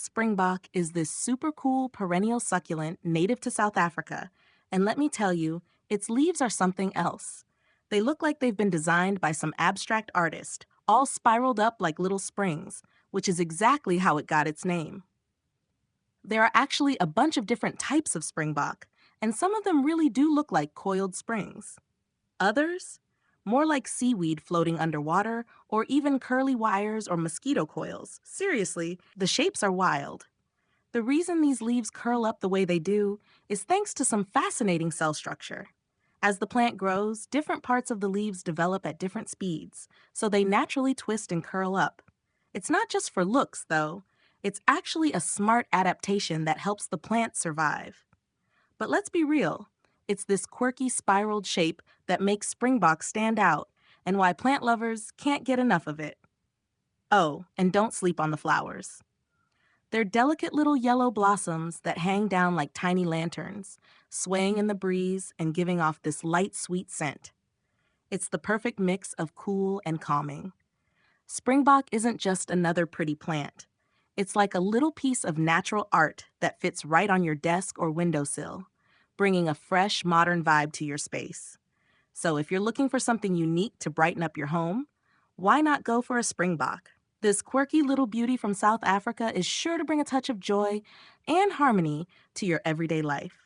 Springbok is this super cool perennial succulent native to South Africa, and let me tell you, its leaves are something else. They look like they've been designed by some abstract artist, all spiraled up like little springs, which is exactly how it got its name. There are actually a bunch of different types of Springbok, and some of them really do look like coiled springs. Others, more like seaweed floating underwater, or even curly wires or mosquito coils. Seriously, the shapes are wild. The reason these leaves curl up the way they do is thanks to some fascinating cell structure. As the plant grows, different parts of the leaves develop at different speeds, so they naturally twist and curl up. It's not just for looks, though. It's actually a smart adaptation that helps the plant survive. But let's be real. It's this quirky spiraled shape that makes Springbok stand out and why plant lovers can't get enough of it. Oh, and don't sleep on the flowers. They're delicate little yellow blossoms that hang down like tiny lanterns, swaying in the breeze and giving off this light, sweet scent. It's the perfect mix of cool and calming. Springbok isn't just another pretty plant. It's like a little piece of natural art that fits right on your desk or windowsill, bringing a fresh, modern vibe to your space. So if you're looking for something unique to brighten up your home, why not go for a Springbok? This quirky little beauty from South Africa is sure to bring a touch of joy and harmony to your everyday life.